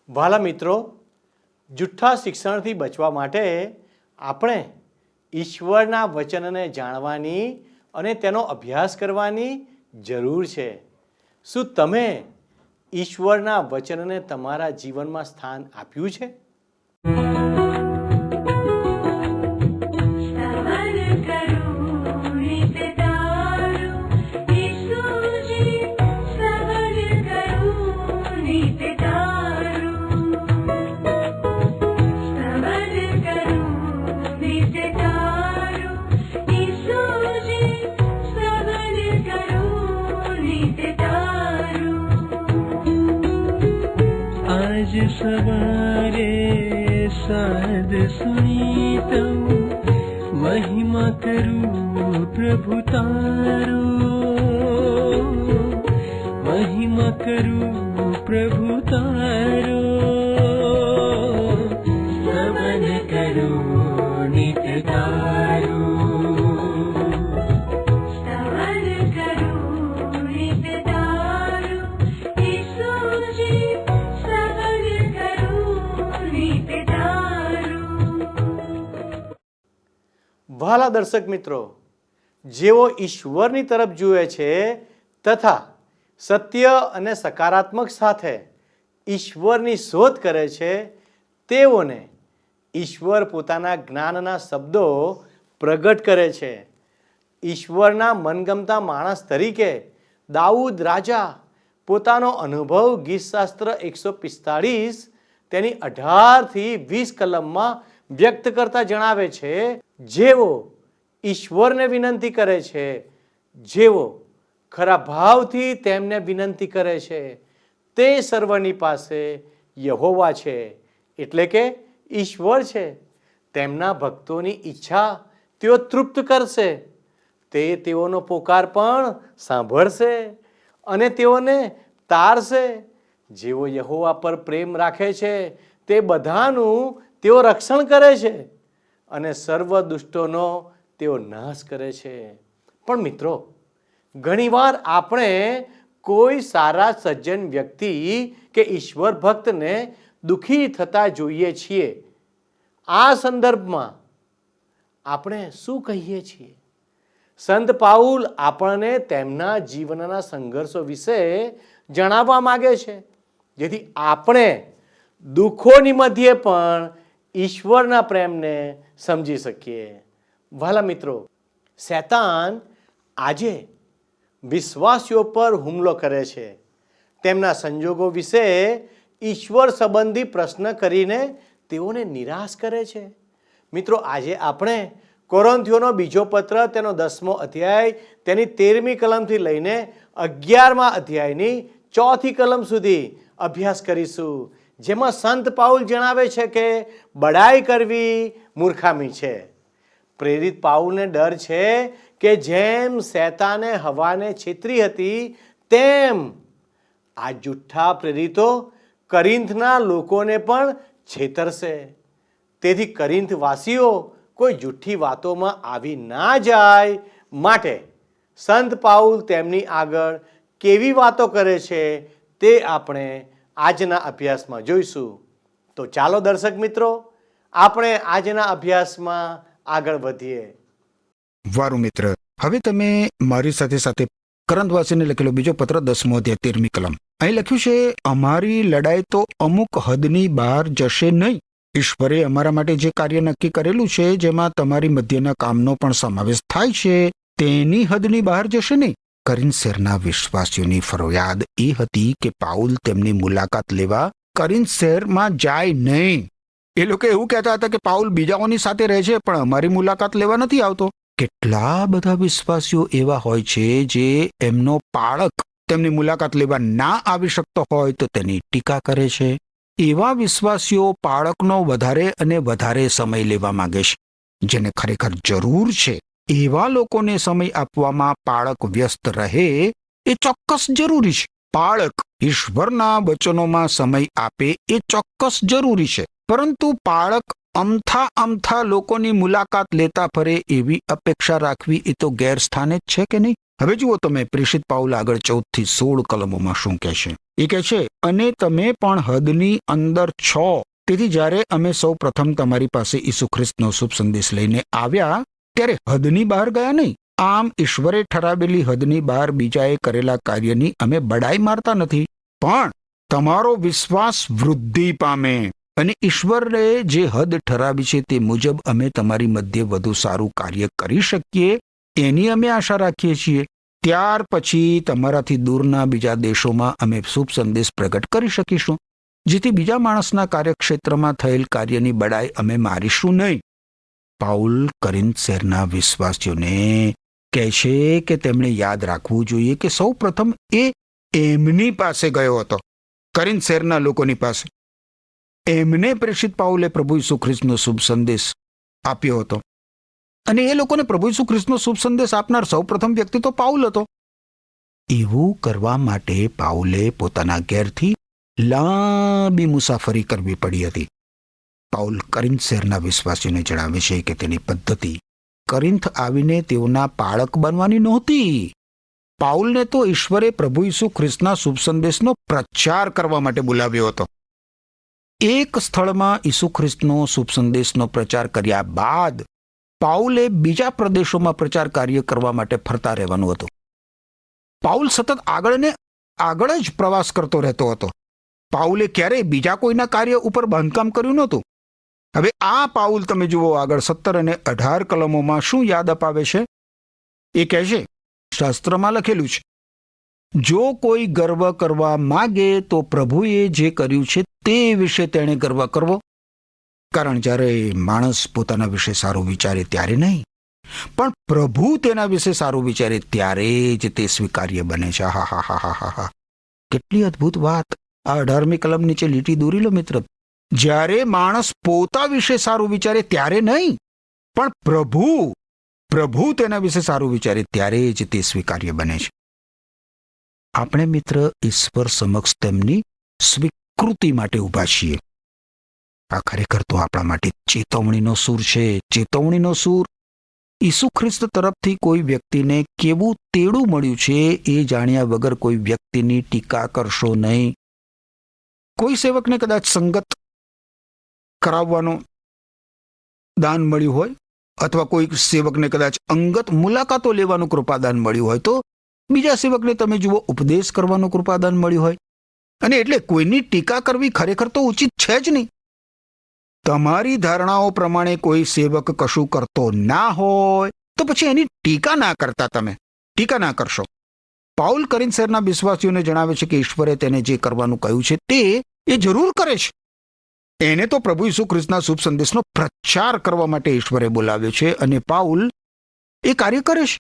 વાલા મિત્રો, જુઠ્ઠા શિક્ષણથી બચવા માટે આપણે ઈશ્વરના વચનને જાણવાની અને તેનો અભ્યાસ કરવાની જરૂર છે. શું તમે ઈશ્વરના વચનને તમારા જીવનમાં સ્થાન આપ્યું છે? आज सवारे साध सुनी तो महिमा करूं प्रभु तारो, महिमा करूं प्रभु तारो, स्तवन करूं नित्य तारो. વહાલા દર્શક મિત્રો, જેઓ ઈશ્વરની તરફ જુએ છે તથા સત્ય અને સકારાત્મક સાથે ઈશ્વરની શોધ કરે છે, તેઓને ઈશ્વર પોતાના જ્ઞાનના શબ્દો પ્રગટ કરે છે. ઈશ્વરના મનગમતા માણસ તરીકે દાઉદ રાજા પોતાનો અનુભવ ગીતશાસ્ત્ર 145 તેની 18 થી 20 કલમમાં વ્યક્ત કરતા જણાવે છે. જેવો ઈશ્વરને વિનંતી કરે છે, જેવો ખરા ભાવથી તેમને વિનંતી કરે છે, તે સર્વની પાસે યહોવા છે, એટલે કે ઈશ્વર છે. તેમના ભક્તોની ઈચ્છા તેઓ તૃપ્ત કરશે. તે તેઓનો પોકાર પણ સાંભળશે અને તેઓને તારશે. જેઓ યહોવા પર પ્રેમ રાખે છે તે બધાનું તેઓ રક્ષણ કરે છે અને સર્વ દુષ્ટોનો તેઓ નાશ કરે છે. પણ મિત્રો, ઘણીવાર આપણે કોઈ સારા સજ્જન વ્યક્તિ કે ઈશ્વર ભક્તને દુઃખી થતા જોઈએ છીએ. આ સંદર્ભમાં આપણે શું કહીએ છીએ? સંત પાઉલ આપણને તેમના જીવનના સંઘર્ષો વિશે જણાવવા માંગે છે, જેથી આપણે દુઃખોની મધ્યે પણ ઈશ્વરના પ્રેમને સમજી શકીએ. વહાલા મિત્રો, શૈતાન આજે વિશ્વાસીઓ પર હુમલો કરે છે. તેમના સંજોગો વિશે ઈશ્વર સંબંધી પ્રશ્ન કરીને તેઓને નિરાશ કરે છે. મિત્રો, આજે આપણે કોરિન્થીયોનો બીજો પત્ર તેનો 10મો અધ્યાય તેની 13મી કલમથી લઈને 11મા અધ્યાયની 4થી કલમ સુધી અભ્યાસ કરીશું, જેમાં સંત પાઉલ જણાવે છે કે બડાઈ કરવી મૂર્ખામી છે. પ્રેરિત પાઉલને ડર છે કે જેમ શૈતાને હવાને છેતરી હતી, તેમ આ જુઠ્ઠા પ્રેરિતો કરિન્થના લોકોને પણ છેતરશે. તેથી કરિન્થ વાસીઓ કોઈ જુઠ્ઠી વાતોમાં આવી ના જાય માટે સંત પાઉલ તેમની આગળ કેવી વાતો કરે છે તે આપણે આજના અભ્યાસમાં જોઈશું. તો ચાલો દર્શક મિત્રો, આપણે આજના અભ્યાસમાં આગળ વધીએ. વારું મિત્ર, હવે તમે મારી સાથે સાથે કરંથવાસીને લખેલો બીજો પત્ર 10મો અધ્યાય 13મી કલમ. અહીં લખ્યું છે, અમારી લડાઈ તો અમુક હદની બહાર જશે નહીં. ઈશ્વરે અમારા માટે જે કાર્ય નક્કી કરેલું છે, જેમાં તમારી મધ્યના કામનો પણ સમાવેશ થાય છે, તેની હદની બહાર જશે નહીં. કરિન્થ શહેરના વિશ્વાસીઓની ફરિયાદ એ હતી કે પાઉલ તેમની મુલાકાત લેવા કરિન્થ શહેરમાં જાય નહીં. એ લોકો એવું કહેતા હતા કે પાઉલ બીજાઓની સાથે રહે છે પણ અમારી મુલાકાત લેવા નથી આવતો. કેટલા બધા વિશ્વાસીઓ એવા હોય છે જે એમનો પાળક તેમની મુલાકાત લેવા ના આવી શકતો હોય તો તેની ટીકા કરે છે. એવા વિશ્વાસીઓ પાળકનો વધારે અને વધારે સમય લેવા માંગે છે. જેને ખરેખર જરૂર છે એવા લોકોને સમય આપવામાં પાળક વ્યસ્ત રહે એ ચોક્કસ જરૂરી છે. પાળક ઈશ્વરના વચનોમાં સમય આપે એ ચોક્કસ જરૂરી છે. પરંતુ પાળક અમથા લોકોની મુલાકાત લેતા ફરે એવી અપેક્ષા રાખવી એ તો ગેરસ્થાને જ છે કે નહીં? હવે જુઓ તમે પ્રેષિત પાઉલ આગળ 14-16 કલમોમાં શું કહે છે. એ કહે છે, અને તમે પણ હદની અંદર છો. તેથી જ્યારે અમે સૌ પ્રથમ તમારી પાસે ઈસુ ખ્રિસ્તનો શુભ સંદેશ લઈને આવ્યા ત્યારે હદની બહાર ગયા નહીં. આમ ઈશ્વરે ઠરાવેલી હદની બહાર બીજાએ કરેલા કાર્યની અમે બડાઈ મારતા નથી, પણ તમારો વિશ્વાસ વૃદ્ધિ પામે અને ઈશ્વરે જે હદ ઠરાવી છે તે મુજબ અમે તમારી મધ્યે વધુ સારું કાર્ય કરી શકીએ એની અમે આશા રાખીએ છીએ. ત્યાર પછી તમારાથી દૂરના બીજા દેશોમાં અમે શુભ સંદેશ પ્રગટ કરી શકીશું, જેથી બીજા માણસના કાર્યક્ષેત્રમાં થયેલ કાર્યની બડાઈ અમે મારીશું નહીં. પાઉલ કરિન્થ શહેરના વિશ્વાસીઓને કહે છે કે તેમણે યાદ રાખવું જોઈએ કે સૌ પ્રથમ એ એમની પાસે ગયો હતો, કરિન્થ શહેરના લોકોની પાસે. એમને પ્રેષિત પાઉલે પ્રભુ ઈસુ ખ્રિસ્તનો શુભ સંદેશ આપ્યો હતો અને એ લોકોને પ્રભુ ઈસુ ખ્રિસ્તનો શુભ સંદેશ આપનાર સૌ પ્રથમ વ્યક્તિ તો પાઉલ હતો. એવું કરવા માટે પાઉલે પોતાના ઘેરથી લાંબી મુસાફરી કરવી પડી હતી. પાઉલ કરિન્થ શહેરના વિશ્વાસીઓને જણાવે છે કે તેની પદ્ધતિ કરિન્થ આવીને તેઓના પાળક બનવાની નહોતી. પાઉલને તો ઈશ્વરે પ્રભુ ઈસુ ખ્રિસ્તના શુભ સંદેશનો પ્રચાર કરવા માટે બોલાવ્યો હતો. એક સ્થળમાં ઈસુ ખ્રિસ્તનો શુભ સંદેશનો પ્રચાર કર્યા બાદ પાઉલે બીજા પ્રદેશોમાં પ્રચાર કાર્ય કરવા માટે ફરતા રહેવાનું હતું. પાઉલ સતત આગળ ને આગળ જ પ્રવાસ કરતો રહેતો હતો. પાઉલે ક્યારેય બીજા કોઈના કાર્ય ઉપર બાંધકામ કર્યું નહોતું. હવે આ પાઉલ તમે જુઓ આગળ 17 અને 18 કલમોમાં શું યાદ અપાવે છે. એ કહે છે, શાસ્ત્રમાં લખેલું છે, જો કોઈ ગર્વ કરવા માગે તો પ્રભુએ જે કર્યું છે તે વિશે તેણે ગર્વ કરવો. કારણ જ્યારે માણસ પોતાના વિશે સારું વિચારે ત્યારે નહીં, પણ પ્રભુ તેના વિશે સારું વિચારે ત્યારે જ તે સ્વીકાર્ય બને છે. હા હા હા હા હા, કેટલી અદ્ભુત વાત. આ 18મી કલમ નીચે લીટી દોરી લો મિત્ર. જ્યારે માણસ પોતા વિશે સારું વિચારે ત્યારે નહીં, પણ પ્રભુ તેના વિશે સારું વિચારે ત્યારે જ તે સ્વીકાર્ય બને છે. આપણે મિત્ર ઈશ્વર સમક્ષ તેમની સ્વીકૃતિ માટે ઊભા છીએ. આ ખરેખર તો આપણા માટે ચેતવણીનો સૂર છે. ચેતવણીનો સૂર. ઈસુ ખ્રિસ્ત તરફથી કોઈ વ્યક્તિને કેવું તેડું મળ્યું છે એ જાણ્યા વગર કોઈ વ્યક્તિની ટીકા કરશો નહીં. કોઈ સેવકને કદાચ સંગત કરાવવાનું દાન મળ્યું હોય, અથવા કોઈ સેવકને કદાચ અંગત મુલાકાતો લેવાનું કૃપાદાન મળ્યું હોય, તો બીજા સેવકને તમે જુઓ ઉપદેશ કરવાનું કૃપાદાન મળ્યું હોય, અને એટલે કોઈની ટીકા કરવી ખરેખર તો ઉચિત છે જ નહીં. તમારી ધારણાઓ પ્રમાણે કોઈ સેવક કશું કરતો ના હોય તો પછી એની ટીકા ના કરતા, તમે ટીકા ના કરશો. પાઉલ કરિન્થ શહેરના વિશ્વાસીઓને જણાવે છે કે ઈશ્વરે તેને જે કરવાનું કહ્યું છે તે એ જરૂર કરે છે. એને તો પ્રભુ ઈસુ ખ્રિસ્તના શુભ સંદેશનો પ્રચાર કરવા માટે ઈશ્વરે બોલાવ્યો છે અને પાઉલ એ કાર્ય કરે છે.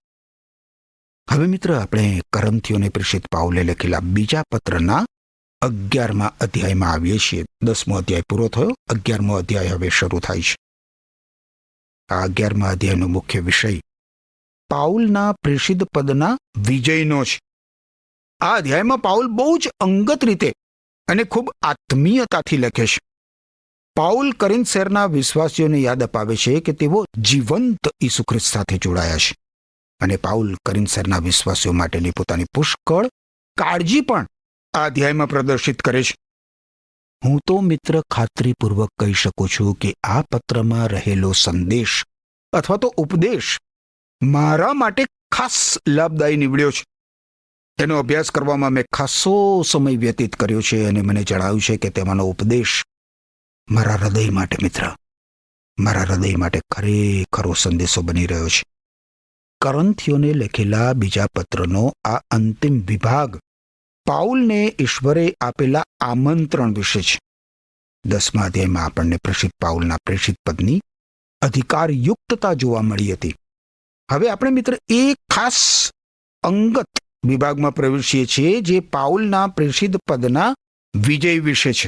હવે મિત્ર આપણે કરંથીઓને પ્રેષિત પાઉલે લખેલા બીજા પત્રના 11મા અધ્યાયમાં આવીએ છીએ. 10મો અધ્યાય પૂરો થયો, 11મો અધ્યાય હવે શરૂ થાય છે. આ 11મા અધ્યાયનો મુખ્ય વિષય પાઉલના પ્રેષિત પદના વિજયનો છે. આ અધ્યાયમાં પાઉલ બહુ જ અંગત રીતે અને ખૂબ આત્મીયતાથી લખે છે. પાઉલ કરિન્થ શહેરના વિશ્વાસીઓને યાદ અપાવે છે કે તેઓ જીવંત ઈસુ ખ્રિસ્ત સાથે જોડાયા છે, અને પાઉલ કરિન્થ શહેરના વિશ્વાસીઓ માટેની પોતાની પુષ્કળ કાળજી પણ આ અધ્યાયમાં પ્રદર્શિત કરે છે. હું તો મિત્ર ખાતરીપૂર્વક કહી શકું છું કે આ પત્રમાં રહેલો સંદેશ અથવા તો ઉપદેશ મારા માટે ખાસ લાભદાયી નીવડ્યો છે. તેનો અભ્યાસ કરવામાં મેં ખાસો સમય વ્યતીત કર્યો છે અને મને જણાવ્યું છે કે તેમાંનો ઉપદેશ મારા હૃદય માટે મિત્ર, મારા હૃદય માટે ખરેખરો સંદેશો બની રહ્યો છે. કરંથીઓને લખેલા બીજા પત્રનો આ અંતિમ વિભાગ પાઉલને ઈશ્વરે આપેલા આમંત્રણ વિશે છે. 10મા અધ્યાયમાં આપણને પ્રેષિત પાઉલના પ્રેષિત પદની અધિકારયુક્તતા જોવા મળી હતી. હવે આપણે મિત્ર એ ખાસ અંગત વિભાગમાં પ્રવેશીએ છીએ જે પાઉલના પ્રેષિત પદના વિજય વિશે છે.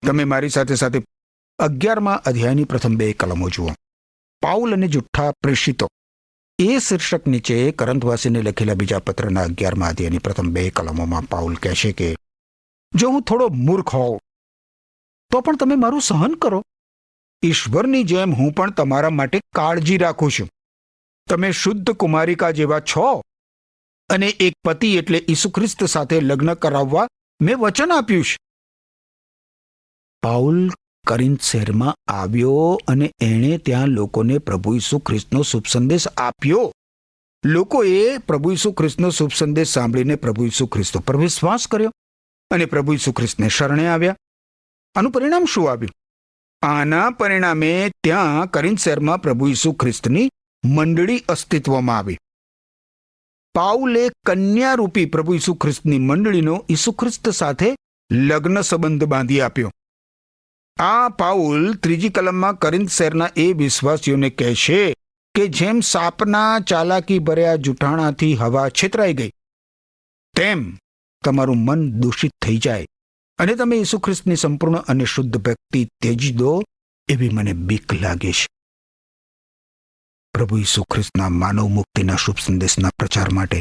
તમે મારી સાથે સાથે 11મા અધ્યાયની પ્રથમ 2 કલમો જુઓ. પાઉલ અને જુઠ્ઠા પ્રેષિતો એ શીર્ષક નીચે કરંથવાસીને લખેલા બીજા પત્રના 11મા અધ્યાયની પ્રથમ 2 કલમોમાં પાઉલ કહેશે કે જો હું થોડો મૂર્ખ હોઉં તો પણ તમે મારું સહન કરો. ઈશ્વરની જેમ હું પણ તમારા માટે કાળજી રાખું છું. તમે શુદ્ધ કુમારિકા જેવા છો અને એક પતિ એટલે ઈસુ ખ્રિસ્ત સાથે લગ્ન કરાવવા મેં વચન આપ્યું છે. પાઉલ કરિન્થ શહેરમાં આવ્યો અને એણે ત્યાં લોકોને પ્રભુ ઈસુ ખ્રિસ્તનો શુભ સંદેશ આપ્યો. લોકોએ પ્રભુ ઈસુ ખ્રિસ્તનો શુભ સંદેશ સાંભળીને પ્રભુ ઈસુ ખ્રિસ્ત પર વિશ્વાસ કર્યો અને પ્રભુ ઈસુ ખ્રિસ્તને શરણે આવ્યા. આનું પરિણામ શું આવ્યું? આના પરિણામે ત્યાં કરિન્થ શહેરમાં પ્રભુ ઈસુ ખ્રિસ્તની મંડળી અસ્તિત્વમાં આવી. પાઉલે કન્યારૂપી પ્રભુ ઈસુ ખ્રિસ્તની મંડળીનો ઈસુ ખ્રિસ્ત સાથે લગ્ન સંબંધ બાંધી આપ્યો. આ પાઉલ 3જી કલમમાં કરિન્થ શહેરના એ વિશ્વાસીઓને કહે છે કે જેમ સાપના ચાલાકી ભર્યા જૂઠાણાથી હવા છેતરાઈ ગઈ, તેમ તમારું મન દૂષિત થઈ જાય અને તમે ઈસુ ખ્રિસ્તની સંપૂર્ણ અને શુદ્ધ ભક્તિ ત્યજી દો, એવી મને બીક લાગે છે. પ્રભુ ઈસુ ખ્રિસ્તના માનવ મુક્તિના શુભ સંદેશના પ્રચાર માટે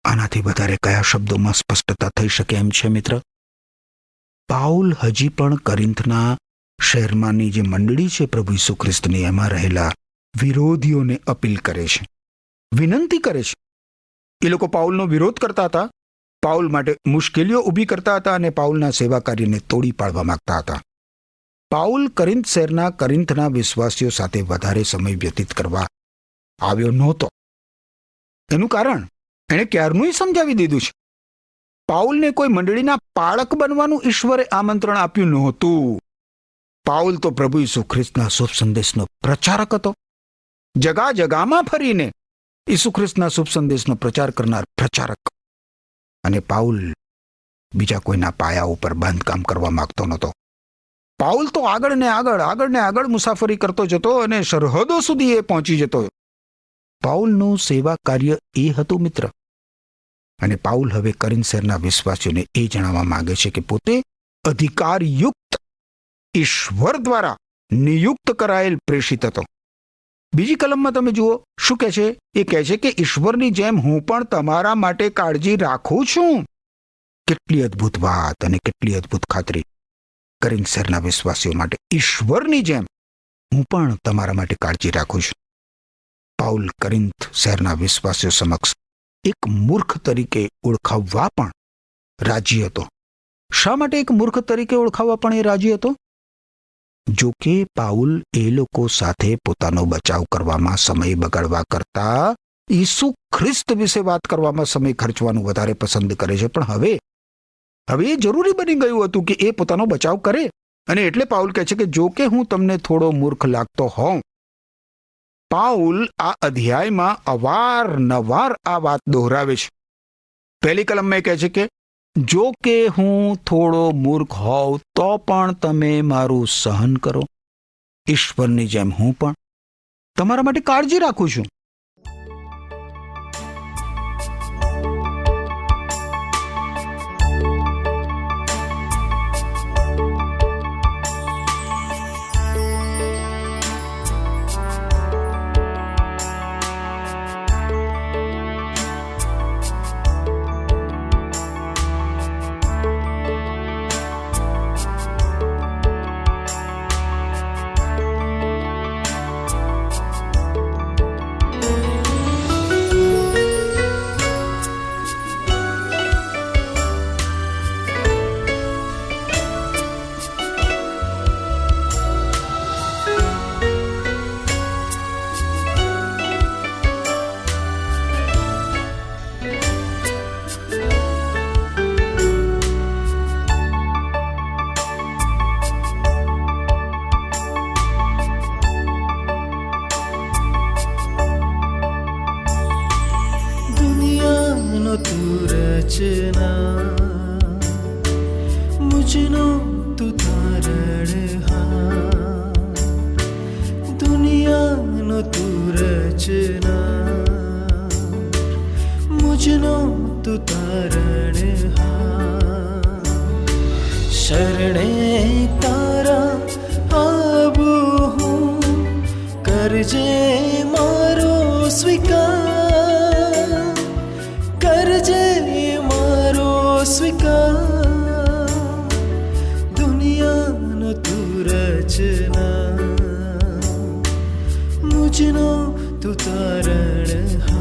આનાથી વધારે કયા શબ્દોમાં સ્પષ્ટતા થઈ શકે એમ છે મિત્ર? પાઉલ હજી પણ કરિન્થના શહેરમાંની જે મંડળી છે પ્રભુ ઈસુ ખ્રિસ્તની, એમાં રહેલા વિરોધીઓને અપીલ કરે છે, વિનંતી કરે છે. એ લોકો પાઉલનો વિરોધ કરતા હતા, પાઉલ માટે મુશ્કેલીઓ ઊભી કરતા હતા અને પાઉલના સેવા કાર્યને તોડી પાડવા માંગતા હતા. પાઉલ કરિન્થ શહેરના કરિન્થના વિશ્વાસીઓ સાથે વધારે સમય વ્યતીત કરવા આવ્યો નહોતો. એનું કારણ એણે ક્યારનું સમજાવી દીધું છે. પાઉલને કોઈ મંડળીના પાળક બનવાનું ઈશ્વરે આમંત્રણ આપ્યું નહોતું. પાઉલ તો પ્રભુ ઈસુ ખ્રિસ્તના શુભ સંદેશનો પ્રચારક હતો. જગા જગામાં ફરીને ઈસુ ખ્રિસ્તના શુભ સંદેશનો પ્રચાર કરનાર પ્રચારક. અને પાઉલ બીજા કોઈના પાયા ઉપર બાંધકામ કરવા માંગતો નહોતો. પાઉલ તો આગળ ને આગળ મુસાફરી કરતો જતો અને સરહદો સુધી એ પહોંચી જતો. પાઉલનું સેવા કાર્ય એ હતું મિત્ર. અને પાઉલ હવે કરિન્થ શહેરના વિશ્વાસીઓને એ જણાવવા માંગે છે કે પોતે અધિકારયુક્ત ઈશ્વર દ્વારા નિયુક્ત કરાયેલ પ્રેષિત હતો. બીજી કલમમાં તમે જુઓ શું કહે છે? એ કહે છે કે ઈશ્વરની જેમ હું પણ તમારા માટે કાળજી રાખું છું. કેટલી અદ્ભુત વાત અને કેટલી અદ્ભુત ખાતરી કરિન્થ શહેરના વિશ્વાસીઓ માટે. ઈશ્વરની જેમ હું પણ તમારા માટે કાળજી રાખું છું. પાઉલ કરિન્થ શહેરના વિશ્વાસીઓ સમક્ષ એક મૂર્ખ તરીકે ઓળખાવવા પણ રાજી હતો. શા માટે એક મૂર્ખ તરીકે ઓળખાવવા પણ એ રાજી હતો? જો કે પાઉલ એ લોકો સાથે પોતાનો બચાવ કરવામાં સમય બગાડવા કરતા ઈસુ ખ્રિસ્ત વિશે વાત કરવામાં સમય ખર્ચવાનું વધારે પસંદ કરે છે. પણ હવે એ જરૂરી બની ગયું હતું કે એ પોતાનો બચાવ કરે. અને એટલે પાઉલ કહે છે કે જો કે હું તમને થોડો મૂર્ખ લાગતો હોઉં. પાઉલ આ અધ્યાયમાં અવારનવાર આ વાત દોહરાવે છે. પહેલી કલમમાં કહે છે કે જો કે હું થોડો મૂર્ખ હોઉં તો પણ તમે મારું સહન કરો. ઈશ્વરની જેમ હું પણ તમારા માટે કાળજી રાખું છું. मुझनो तू तारणहार, दुनियानो तू रचनार, मुझनो तू तारणहार. शरणे तारा आबू हूँ, करजे मारो स्वीकार, करजे मारो स्वीकार. दुनियानो तू रचना, मुझनो तू तारणहार.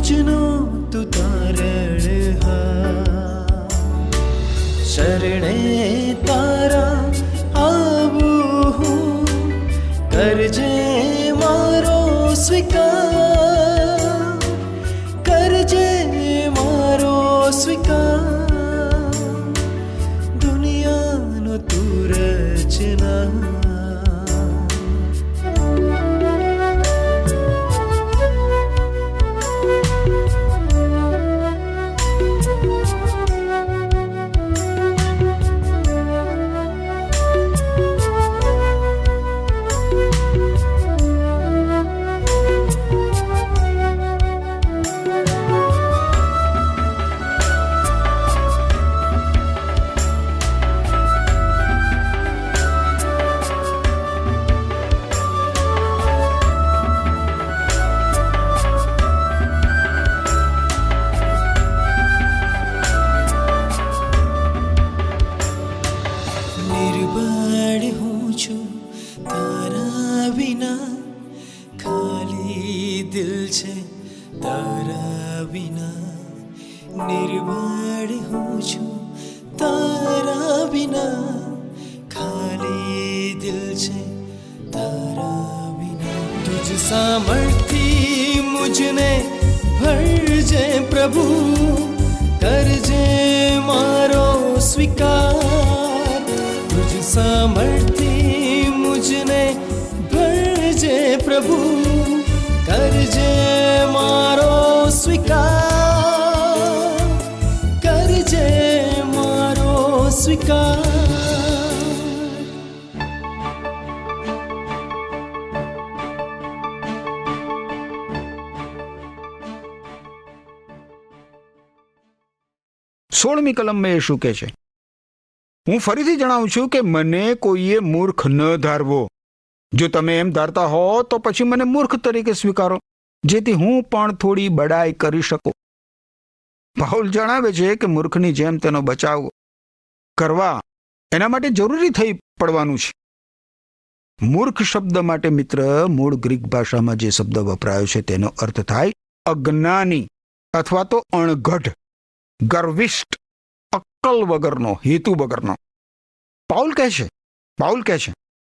મુજનો તું તારણહાર, શરણે તારા આવું હું, કરજે મારો સ્વીકાર, કરજે મારો સ્વીકાર, દુનિયાનો તું રચના. નિર્બળ હું છું તારા વિના, ખાલી દિલ છે તારા વિના. નિર્બળ હું છું તારા વિના, ખાલી દિલ છે તારા વિના. તુજ સામર્થ્ય મુझने ભરજે પ્રભુ, કરજે મારો સ્વીકાર, तुझ सामर्थ्य मुझने भरजे प्रभु, करजे मारो स्वीकार, करजे मारो स्वीकार. સોળમી કલમમાં એ શું કહે છે? હું ફરીથી જણાવું છું કે મને કોઈએ મૂર્ખ ન ધારવો. જો તમે એમ ધારતા હો તો પછી મને મૂર્ખ તરીકે સ્વીકારો, જેથી હું પણ થોડી બડાઈ કરી શકું. પાઉલ જણાવે છે કે મૂર્ખની જેમ તેનો બચાવ કરવા એના માટે જરૂરી થઈ પડવાનું છે. મૂર્ખ શબ્દ માટે મિત્ર મૂળ ગ્રીક ભાષામાં જે શબ્દ વપરાયો છે તેનો અર્થ થાય અજ્ઞાની અથવા તો અણઘડ, ગર્વિષ્ઠ, અક્કલ વગરનો, હેતુ વગરનો. પાઉલ કહે છે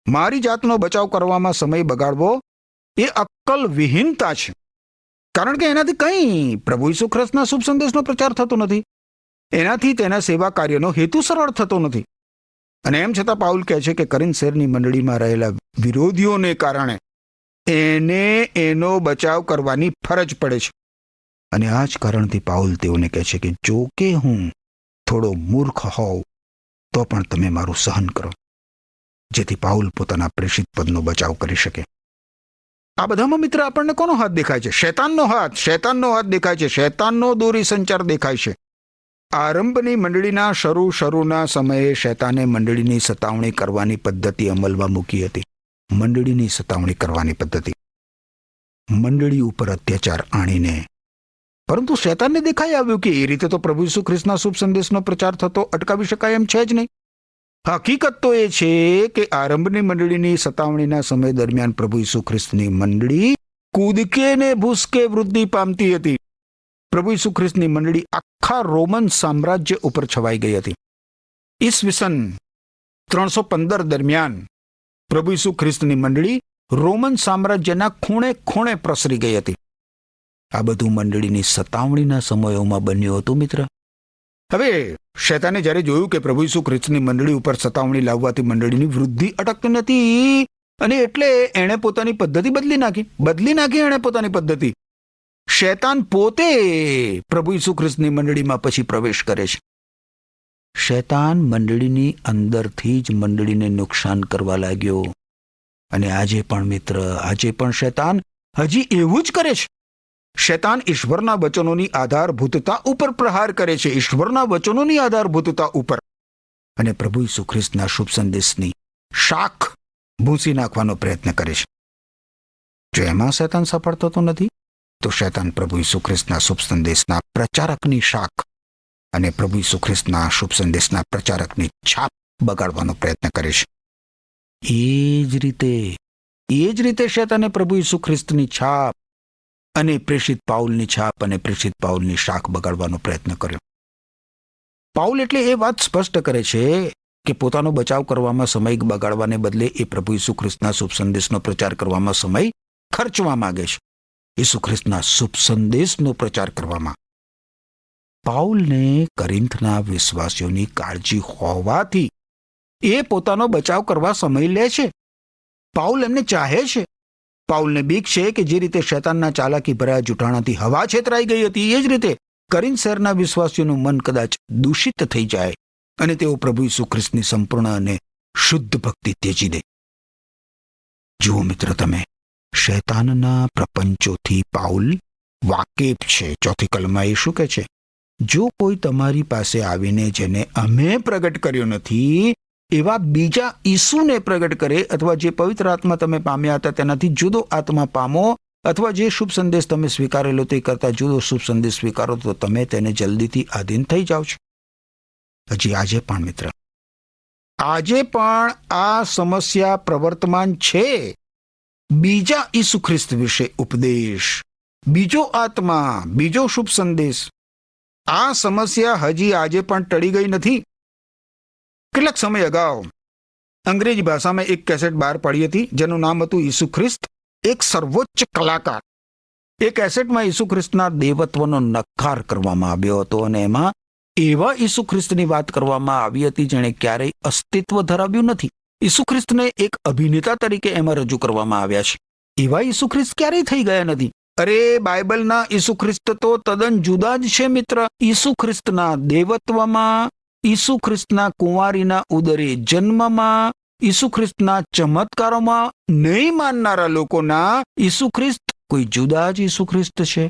મારી જાતનો બચાવ કરવામાં સમય બગાડવો એ અક્કલ વિહીનતા છે, કારણ કે એનાથી કંઈ પ્રભુ ઈસુ ખ્રિસ્તના શુભ સંદેશનો પ્રચાર થતો નથી, એનાથી તેના સેવા કાર્યનો હેતુ સરળ થતો નથી. અને એમ છતાં પાઉલ કહે છે કે કરિન્થ શહેરની મંડળીમાં રહેલા વિરોધીઓને કારણે એને એનો બચાવ કરવાની ફરજ પડે છે. અને આ જ કારણથી પાઉલ તેઓને કહે છે કે જો કે હું થોડો મૂર્ખ હોઉં તો પણ તમે મારું સહન કરો, જેથી પાઉલ પોતાના પ્રેષિત પદનો બચાવ કરી શકે. આ બધામાં મિત્ર આપણને કોનો હાથ દેખાય છે? શૈતાનનો હાથ દેખાય છે. શૈતાનનો દોરી સંચાર દેખાય છે. આરંભની મંડળીના શરૂના સમયે શૈતાને મંડળીની સતાવણી કરવાની પદ્ધતિ અમલમાં મૂકી હતી. મંડળીની સતાવણી કરવાની પદ્ધતિ, મંડળી ઉપર અત્યાચાર આણીને. પરંતુ શૈતાનને દેખાઈ આવ્યું કે એ રીતે તો પ્રભુ ઈસુ ખ્રિસ્તના શુભ સંદેશનો પ્રચાર થતો અટકાવી શકાય એમ છે જ નહીં. હકીકત તો એ છે કે આરંભની મંડળીની સતાવણીના સમય દરમિયાન પ્રભુ ઈસુ ખ્રિસ્તની મંડળી કૂદકે ને ભૂસકે વૃદ્ધિ પામતી હતી. પ્રભુ ઈસુ ખ્રિસ્તની મંડળી આખા રોમન સામ્રાજ્ય ઉપર છવાઈ ગઈ હતી. ઈસવીસન 315 દરમિયાન પ્રભુ ઈસુ ખ્રિસ્તની મંડળી રોમન સામ્રાજ્યના ખૂણે ખૂણે પ્રસરી ગઈ હતી. આ બધું મંડળીની સતાવણીના સમયોમાં બન્યું હતું મિત્ર. હવે શૈતાને જ્યારે જોયું કે પ્રભુ ઈસુ ખ્રિસ્તની મંડળી ઉપર સતાવણી લાવવાથી મંડળીની વૃદ્ધિ અટકતી નથી, અને એટલે એણે પોતાની પદ્ધતિ બદલી નાખી એણે પોતાની પદ્ધતિ. શૈતાન પોતે પ્રભુ ઈસુ ખ્રિસ્તની મંડળીમાં પછી પ્રવેશ કરે છે. શૈતાન મંડળીની અંદરથી જ મંડળીને નુકસાન કરવા લાગ્યો. અને આજે પણ મિત્ર, આજે પણ શૈતાન હજી એવું જ કરે છે. શૈતાન ઈશ્વરના વચનોની આધારભૂતતા ઉપર પ્રહાર કરે છે, ઈશ્વરના વચનોની આધારભૂતતા ઉપર. અને પ્રભુ ઈસુ ખ્રિસ્તના શુભ સંદેશની શાખ ભૂંસી નાખવાનો પ્રયત્ન કરે છે. જો એમાં શૈતાન સફળ થતો નથી તો શૈતાન પ્રભુ ઈસુ ખ્રિસ્તના શુભ સંદેશના પ્રચારકની શાખ અને પ્રભુ ઈસુ ખ્રિસ્તના શુભ સંદેશના પ્રચારકની છાપ બગાડવાનો પ્રયત્ન કરે છે. એ જ રીતે શૈતાને પ્રભુ ઈસુ ખ્રિસ્તની છાપ અને પ્રેષિત પાઉલની છાપ અને પ્રેષિત પાઉલની શાખ બગાડવાનો પ્રયત્ન કર્યો. પાઉલ એટલે એ વાત સ્પષ્ટ કરે છે કે પોતાનો બચાવ કરવામાં સમય બગાડવાને બદલે એ પ્રભુ ઈસુ ખ્રિસ્તના શુભ સંદેશનો પ્રચાર કરવામાં સમય ખર્ચવા માંગે છે. ઈસુ ખ્રિસ્તના શુભ સંદેશનો પ્રચાર કરવામાં. પાઉલને કોરિન્થના વિશ્વાસીઓની કાળજી હોવાથી એ પોતાનો બચાવ કરવા સમય લે છે. પાઉલ એમને ચાહે છે. પાઉલને બીક છે કે જે રીતે શૈતાનના ચાલાકી ભર્યા જૂઠાણાથી હવા છેતરાઈ ગઈ હતી, એ જ રીતે કોરિન્થ શહેરના વિશ્વાસીઓનું મન કદાચ દૂષિત થઈ જાય અને તેઓ પ્રભુ ઈસુ ખ્રિસ્તની સંપૂર્ણ અને શુદ્ધ ભક્તિ ત્યજી દે. જુઓ મિત્ર, તમે શૈતાનના પ્રપંચોથી પાઉલ વાકેફ છે. ચોથી કલમમાં એ શું કહે છે? જો કોઈ તમારી પાસે આવીને જેને અમે પ્રગટ કર્યો નથી એવા બીજા ઈસુને પ્રગટ કરે, અથવા જે પવિત્ર આત્મા તમે પામ્યા હતા તેનાથી જુદો આત્મા પામો, અથવા જે શુભ સંદેશ તમે સ્વીકારેલો તે કરતા જુદો શુભ સંદેશ સ્વીકારો, તો તમે તેને જલ્દીથી આધીન થઈ જાઓ છો. હજી આજે પણ મિત્ર, આજે પણ આ સમસ્યા પ્રવર્તમાન છે. બીજા ઈસુ ખ્રિસ્ત વિશે ઉપદેશ, બીજો આત્મા, બીજો શુભ સંદેશ. આ સમસ્યા હજી આજે પણ ટળી ગઈ નથી. કેટલાક સમય અગાઉ અંગ્રેજી ભાષામાં એક કેસેટ બહાર પડી હતી જેનું નામ હતું ઈસુ ખ્રિસ્ત એક સર્વોચ્ચ કલાકાર. એ કેસેટમાં ઈસુ ખ્રિસ્તના દેવત્વનો નકાર કરવામાં આવ્યો હતો અને એમાં એવા ઈસુ ખ્રિસ્તની વાત કરવામાં આવી હતી જેણે ક્યારેય અસ્તિત્વ ધરાવ્યું નથી. ઈસુ ખ્રિસ્તને એક અભિનેતા તરીકે એમાં રજૂ કરવામાં આવ્યા છે. એવા ઈસુ ખ્રિસ્ત ક્યારેય થઈ ગયા નથી. અરે, બાઇબલના ઈસુ ખ્રિસ્ત તો તદ્દન જુદા જ છે મિત્ર. ઈસુ ખ્રિસ્તના દેવત્વમાં, ઈસુ ખ્રિસ્તના કુંવારીના ઉદરે જન્મમાં, ઈસુ ખ્રિસ્તના ચમત્કારોમાં નહીં માનનારા લોકોના ઈસુ ખ્રિસ્ત કોઈ જુદા જ ઈસુ ખ્રિસ્ત છે.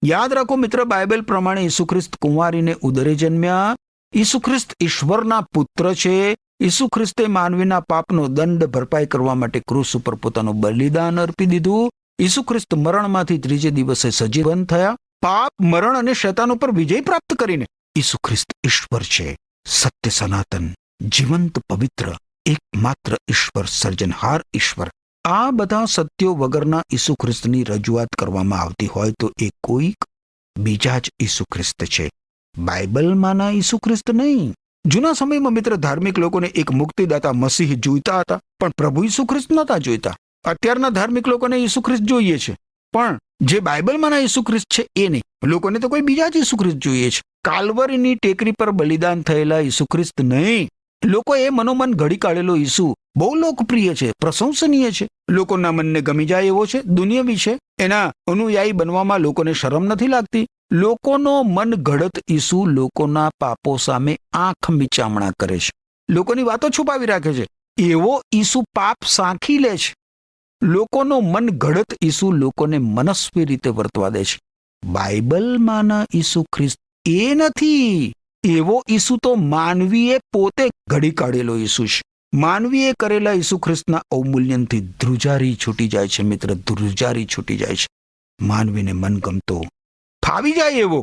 યાદ રાખો મિત્ર, બાઇબલ પ્રમાણે ઈસુ ખ્રિસ્ત કુંવારીને ઉદરે જન્મ્યા. ઈસુ ખ્રિસ્ત ઈશ્વરના પુત્ર છે. ઈસુ ખ્રિસ્તે માનવીના પાપનો દંડ ભરપાઈ કરવા માટે ક્રૂસ ઉપર પોતાનું બલિદાન અર્પી દીધું. ઈસુ ખ્રિસ્ત મરણમાંથી ત્રીજે દિવસે સજીવન થયા. પાપ, મરણ અને શૈતાન ઉપર વિજય પ્રાપ્ત કરીને ઈસુ ખ્રિસ્ત ઈશ્વર છે, સત્ય, સનાતન, જીવંત, પવિત્ર, એકમાત્ર ઈશ્વર, સર્જનહાર ઈશ્વર. આ બધા સત્યો વગરના ઈસુ ખ્રિસ્તની રજૂઆત કરવામાં આવતી હોય તો એ કોઈક બીજા જ ઈસુ ખ્રિસ્ત છે, બાઇબલમાંના ઈસુ ખ્રિસ્ત નહીં. જૂના સમયમાં મિત્ર, ધાર્મિક લોકોને એક મુક્તિદાતા મસીહ જોઈતા હતા, પણ પ્રભુ ઈસુ ખ્રિસ્ત નહોતા જોઈતા. અત્યારના ધાર્મિક લોકોને ઈસુ ખ્રિસ્ત જોઈએ છે, પણ જે બાઇબલમાંના ઈસુ ખ્રિસ્ત છે એ નહીં. લોકોને તો કોઈ બીજા જ ઈસુ ખ્રિસ્ત જોઈએ છે. કાલ્વરીની ટેકરી પર બલિદાન થયેલા ઈસુ ખ્રિસ્ત નહીં. લોકો એ મનોમન ઘડી કાઢેલો ઈસુ બહુ લોકપ્રિય છે, પ્રશંસનીય છે, લોકોના મનને ગમી જાય એવો છે, દુનિયાવી છે. એના અનુયાયી બનવામાં લોકોને શરમ નથી લાગતી. લોકોનો મન ઘડત ઈસુ લોકોના પાપો સામે આંખ મીચામણા કરે છે, લોકોની વાતો છુપાવી રાખે છે. એવો ઈસુ પાપ સાંખી લે છે. લોકોનો મન ઘડત ઈસુ લોકોને મનસ્વી રીતે વર્તવા દે છે. બાઇબલમાંના ઈસુ ખ્રિસ્ત એ નથી. એવો ઈસુ તો માનવીએ પોતે ઘડી કાઢેલો ઈસુ છે. માનવીએ કરેલા ઈસુ ખ્રિસ્તના અવમૂલ્યનથી ધ્રુજારી છૂટી જાય છે મિત્ર, ધ્રુજારી છૂટી જાય છે. માનવીને મનગમતો, ફાવી જાય એવો,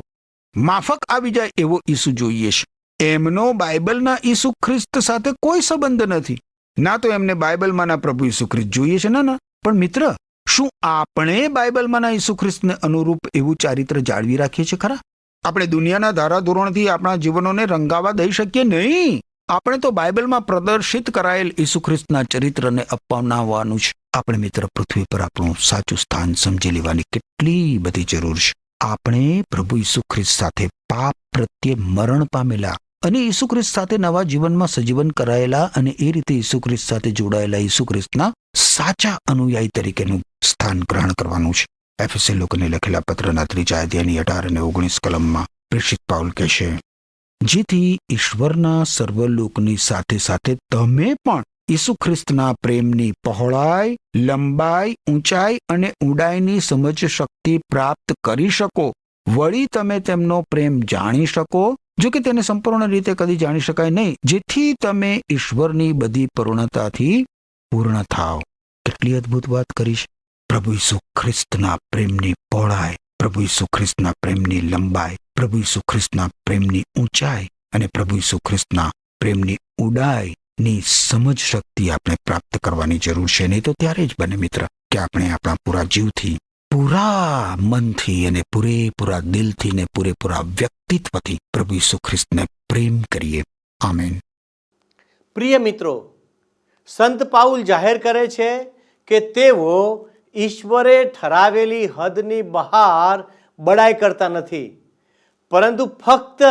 માફક આવી જાય એવો ઈસુ જોઈએ છે. એમનો બાઇબલના ઈસુ ખ્રિસ્ત સાથે કોઈ સંબંધ નથી. ના તો એમને બાઇબલમાંના પ્રભુ ઈસુ ખ્રિસ્ત જોઈએ છે, ના. પણ મિત્ર, શું આપણે બાઇબલમાંના ઈસુ ખ્રિસ્તને અનુરૂપ એવું ચારિત્ર જાળવી રાખીએ છીએ ખરા? આપણે દુનિયાના ધારાધોરણથી આપણા જીવનોને રંગાવા દઈ શકીએ નહીં. આપણે તો બાઇબલમાં પ્રદર્શિત કરાયેલ ઈસુ ખ્રિસ્તના ચરિત્રને અપનાવવાનું છે. આપણે મિત્ર, પૃથ્વી પર આપણું સાચું સ્થાન સમજી લેવાની કેટલી બધી જરૂર છે. આપણે પ્રભુ ઈસુ ખ્રિસ્ત સાથે પાપ પ્રત્યે મરણ પામેલા અને ઈસુ ખ્રિસ્ત સાથે નવા જીવનમાં સજીવન કરાયેલા અને એ રીતે ઈસુ ખ્રિસ્ત સાથે જોડાયેલા ઈસુ ખ્રિસ્તના સાચા અનુયાયી તરીકેનું સ્થાન ગ્રહણ કરવાનું છે. એફએસી લોકોને લખેલા પત્રના 3 અધ્યાયની 18 અને 19 કલમમાં પ્રેષિત પાઉલ કહેશે, જેથી ઈશ્વરના સર્વલોકની સાથે સાથે તમે પણ ઈસુ ખ્રિસ્તના પ્રેમની પહોળાઈ, લંબાઈ, ઊંચાઈ અને ઊંડાઈની સમજ શક્તિ પ્રાપ્ત કરી શકો. વળી તમે તેમનો પ્રેમ જાણી શકો, જો કે તેને સંપૂર્ણ રીતે કદી જાણી શકાય નહીં, જેથી તમે ઈશ્વરની બધી પૂર્ણતાથી પૂર્ણ થાવ. કેટલી અદ્ભુત વાત કરી છે. પ્રભુ ઈસુ ખ્રિસ્તના પ્રેમની પહોળાઈ, પ્રભુ ઈસુ ખ્રિસ્તના પ્રેમની લંબાઈ, પ્રભુ ઈસુ ખ્રિસ્તના પ્રેમની ઊંચાઈ અને પ્રભુ ઈસુ ખ્રિસ્તના પ્રેમની ઊંડાઈની સમજ શક્તિ આપણે પ્રાપ્ત કરવાની જરૂર છે. નહીં તો ત્યારે જ બને મિત્ર કે આપણે આપણા પૂરા જીવથી પૂરા મનથી અને પૂરેપૂરા દિલથી ને પૂરેપૂરા વ્યક્તિત્વથી પ્રભુ ઈસુ ખ્રિસ્તને પ્રેમ કરીએ. આમેન. પ્રિય મિત્રો, સંત પાઉલ જાહેર કરે છે કે તેઓ ઈશ્વરે ઠરાવેલી હદની બહાર બડાઈ કરતા નથી, પરંતુ ફક્ત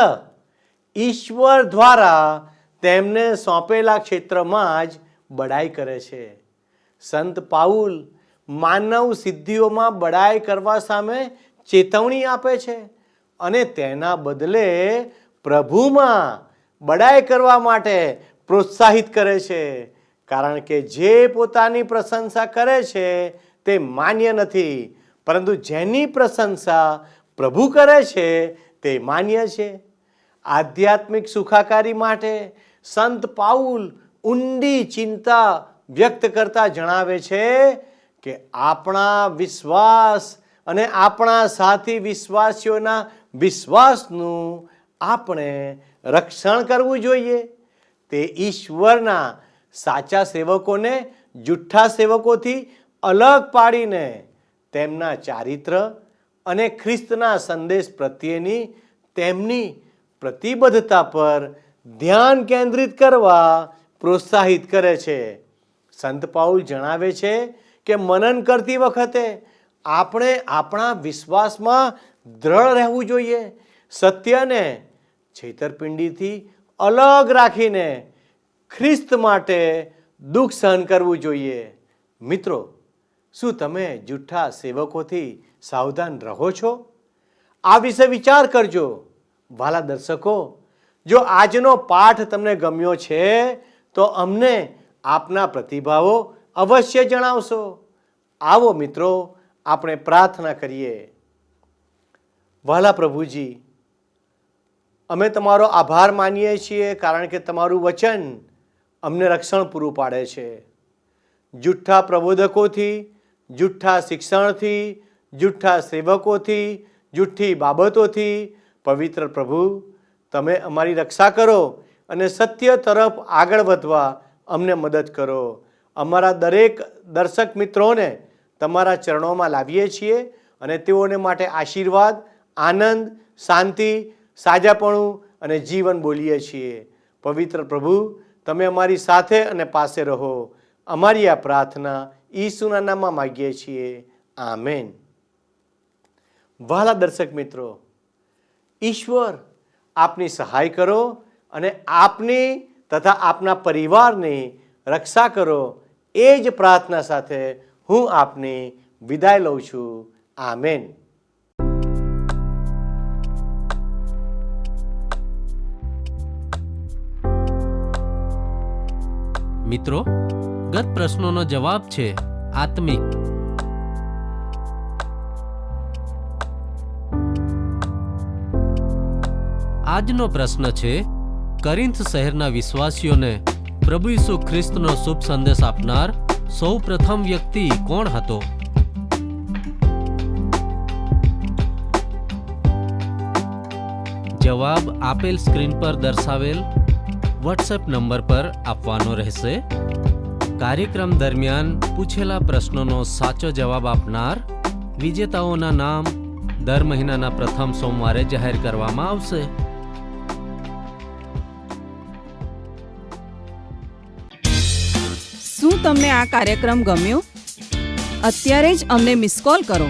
ઈશ્વર દ્વારા તેમને સોંપેલા ક્ષેત્રમાં જ બડાઈ કરે છે. સંત પાઉલ માનવ સિદ્ધિઓમાં બડાઈ કરવા સામે ચેતવણી આપે છે અને તેના બદલે પ્રભુમાં બડાઈ કરવા માટે પ્રોત્સાહિત કરે છે, કારણ કે જે પોતાની પ્રશંસા કરે છે તે માન્ય નથી, પરંતુ જેની પ્રશંસા પ્રભુ કરે છે તે માન્ય છે. આધ્યાત્મિક સુખાકારી માટે સંત પાઉલ ઊંડી ચિંતા વ્યક્ત કરતા જણાવે છે કે આપણા વિશ્વાસ અને આપણા સાથી વિશ્વાસીઓના વિશ્વાસનું આપણે રક્ષણ કરવું જોઈએ. તે ઈશ્વરના સાચા સેવકોને જુઠ્ઠા સેવકોથી અલગ પાડીને તેમના ચારિત્ર અને ખ્રિસ્તના સંદેશ પ્રત્યેની તેમની પ્રતિબદ્ધતા પર ધ્યાન કેન્દ્રિત કરવા પ્રોત્સાહિત કરે છે. સંત પાઉલ જણાવે છે કે મનન કરતી વખતે આપણે આપણા વિશ્વાસમાં દ્રઢ રહેવું જોઈએ, સત્યને છેતરપિંડીથી અલગ રાખીને ખ્રિસ્ત માટે દુઃખ સહન કરવું જોઈએ. મિત્રો, શું તમે જુઠ્ઠા સેવકોથી સાવધાન રહો છો? આ વિશે વિચાર કરજો. વાલા દર્શકો, જો આજનો પાઠ તમને ગમ્યો છે તો અમને આપના પ્રતિભાવો અવશ્ય જણાવશો. આવો મિત્રો, આપણે પ્રાર્થના કરીએ. વહાલા પ્રભુજી, અમે તમારો આભાર માનીએ છીએ, કારણ કે તમારું વચન અમને રક્ષણ પૂરું પાડે છે. જુઠ્ઠા પ્રબોધકોથી, જુઠ્ઠા શિક્ષણથી, જુઠ્ઠા સેવકોથી, જુઠ્ઠી બાબતોથી પવિત્ર પ્રભુ, તમે અમારી રક્ષા કરો અને સત્ય તરફ આગળ વધવા અમને મદદ કરો. અમારા દરેક દર્શક મિત્રોને તમારા ચરણોમાં લાવીએ છીએ અને તેઓને માટે આશીર્વાદ, આનંદ, શાંતિ, સાજાપણું અને જીવન બોલીએ છીએ. પવિત્ર પ્રભુ, તમે અમારી સાથે અને પાસે રહો. અમારી આ પ્રાર્થના ઈસુના નામમાં માગીએ છીએ. આમેન. વહાલા દર્શક મિત્રો, ઈશ્વર આપની સહાય કરો અને આપની તથા આપના પરિવારની રક્ષા કરો. એ જ પ્રાર્થના સાથે હું આપની વિદાય લઉં છું. આમેન. મિત્રો, ગત પ્રશ્નોનો જવાબ છે આત્મિક. આજનો પ્રશ્ન છે, કરિન્થ શહેરના વિશ્વાસીઓને પ્રભુ ઈસુ ખ્રિસ્તનો શુભ સંદેશ આપનાર સૌ પ્રથમ વ્યક્તિ કોણ હતો? જવાબ આપેલ સ્ક્રીન પર દર્શાવેલ વોટ્સએપ નંબર પર આપવાનો રહેશે. કાર્યક્રમ દરમિયાન પૂછેલા પ્રશ્નોનો સાચો જવાબ આપનાર વિજેતાઓના નામ દર મહિનાના પ્રથમ સોમવારે જાહેર કરવામાં આવશે. શું તમને આ કાર્યક્રમ ગમ્યો? અત્યારે જ અમને મિસ કોલ કરો.